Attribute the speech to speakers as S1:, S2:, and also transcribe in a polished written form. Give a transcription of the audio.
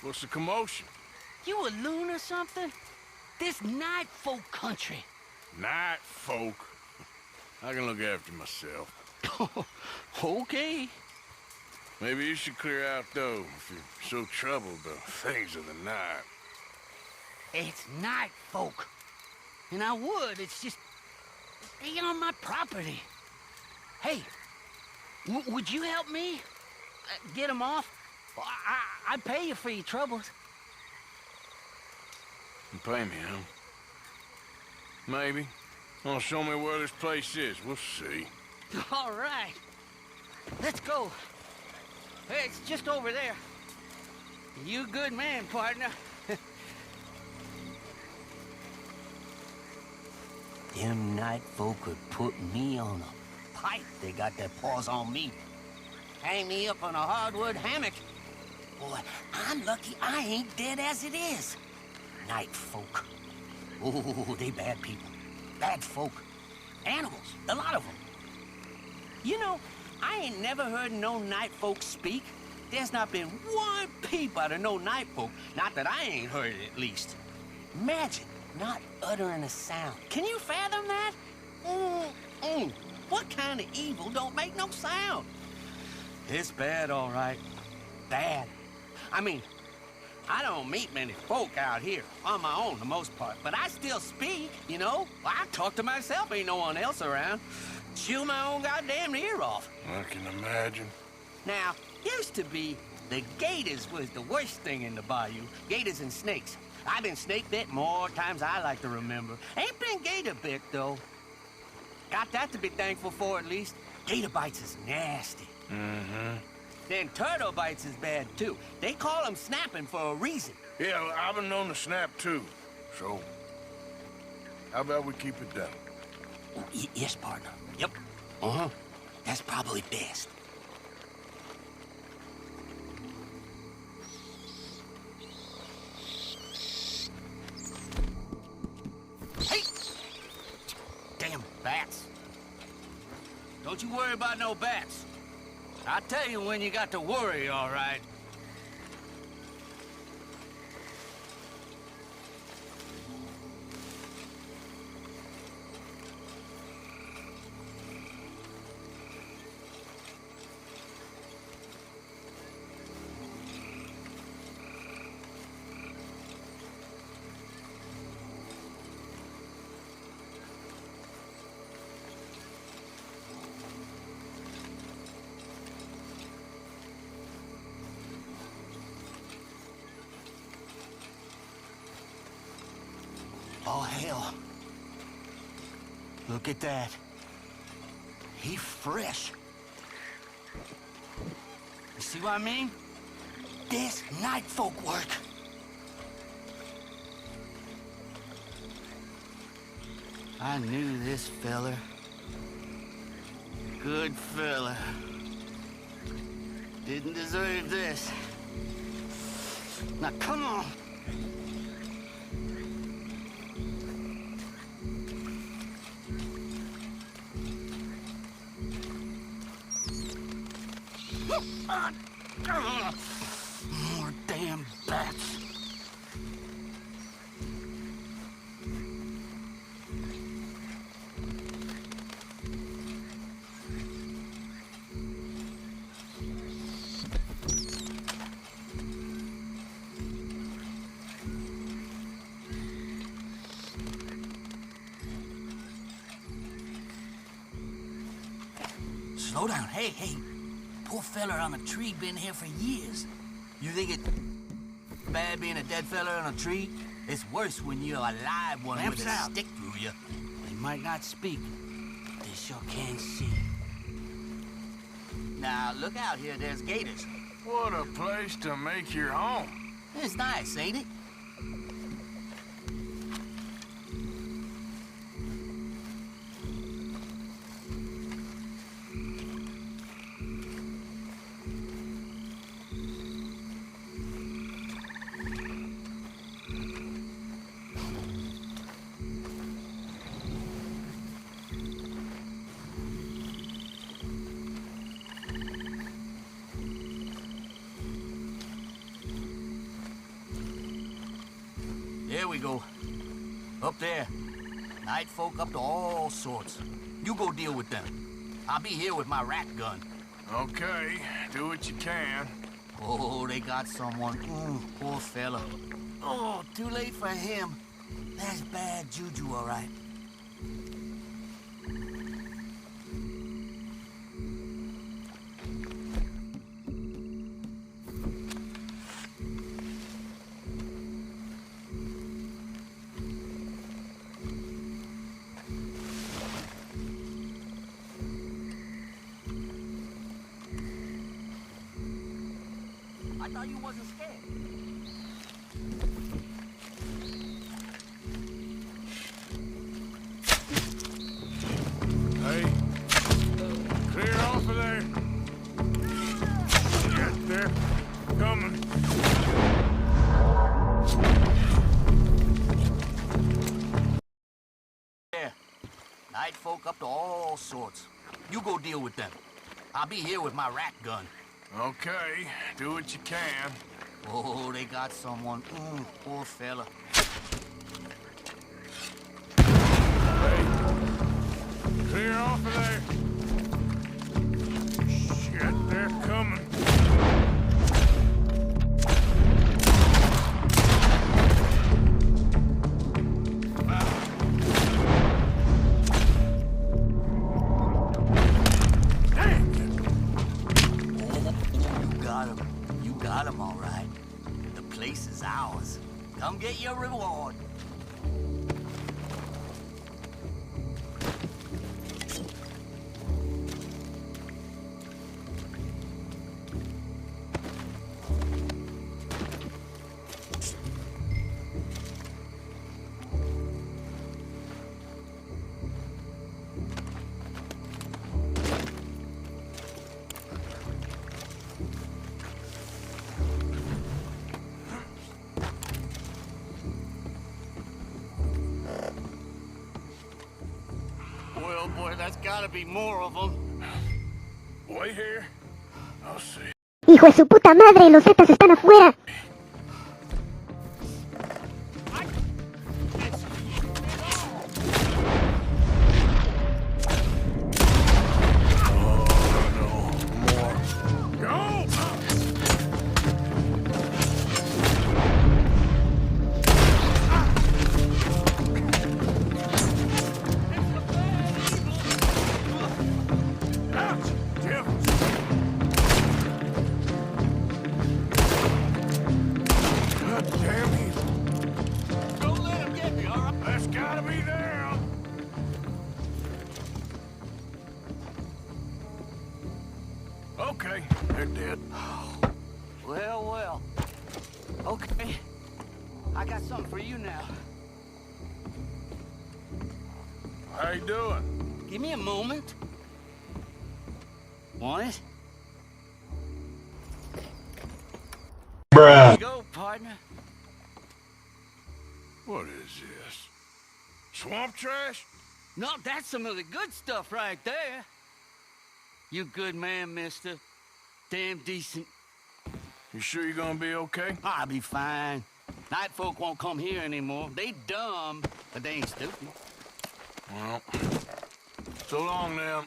S1: What's the commotion?
S2: You a loon or something? This night folk country.
S1: Night folk. I can look after myself.
S2: Okay.
S1: Maybe you should clear out, though, if you're so troubled by things of the night.
S2: It's night folk. And I would, it's just... they on my property. Hey, would you help me? Get them off? I'd pay you for your troubles.
S1: You pay me, huh? Maybe. Well, show me where this place is. We'll see.
S2: All right. Let's go. Hey, it's just over there. You good man, partner. Them night folk could put me on a pipe. They got their paws on me. Hang me up on a hardwood hammock. Boy, I'm lucky I ain't dead as it is. Night folk. Oh, they bad people. Bad folk. Animals, a lot of them. You know, I ain't never heard no night folk speak. There's not been one peep out of no night folk. Not that I ain't heard it, at least. Imagine not uttering a sound. Can you fathom that? What kind of evil don't make no sound? It's bad, all right. Bad. I mean, I don't meet many folk out here, on my own the most part, but I still speak, you know? I talk to myself, ain't no one else around. Chew my own goddamn ear off.
S1: I can imagine.
S2: Now, used to be, the gators was the worst thing in the bayou. Gators and snakes. I've been snake bit more times I like to remember. Ain't been gator bit, though. Got that to be thankful for, at least. Gator bites is nasty.
S1: Mm-hmm.
S2: Then turtle bites is bad, too. They call them snapping for a reason.
S1: Yeah, well, I've been known to snap, too. So, how about we keep it down?
S2: Yes, partner. Yep. Uh-huh. That's probably best. Hey! Damn bats. Don't you worry about no bats. I'll tell you when you got to worry, all right. Oh, hell. Look at that. He fresh. You see what I mean? This night folk work. I knew this fella. Good fella. Didn't deserve this. Now, come on. More damn bats. Slow down. Hey, hey. Poor fella on the tree been here for years. You think it's bad being a dead fella on a tree? It's worse when you're a live one with a stick through you. They might not speak, but they sure can see. Now, look out here, there's gators.
S1: What a place to make your home.
S2: It's nice, ain't it? There we go. Up there. Night folk up to all sorts. You go deal with them. I'll be here with my rat gun.
S1: Okay, do what you can.
S2: Oh, they got someone. Poor fella. Oh, too late for him. That's bad juju, all right. I thought you wasn't scared.
S1: Hey, clear off of there. Get there. Coming.
S2: There. Night folk up to all sorts. You go deal with them. I'll be here with my rat gun.
S1: Okay, do what you can.
S2: Oh, they got someone. Poor fella.
S1: Hey, clear off of there. Shit, they're coming.
S2: Got him, all right. The place is ours. Come get your reward. Well, boy, that's gotta be more of them.
S1: Wait here. I'll see.
S3: ¡Hijo de su puta madre! ¡Los zetas están afuera!
S1: Okay, they're dead.
S2: Well, well. Okay. I got something for you now.
S1: How you doing?
S2: Give me a moment. Want it? There you go, partner.
S1: What is this? Swamp trash?
S2: No, that's some of the good stuff right there. You good man, mister. Damn decent.
S1: You sure you're gonna be okay?
S2: I'll be fine. Night folk won't come here anymore. They dumb, but they ain't stupid.
S1: Well, so long then.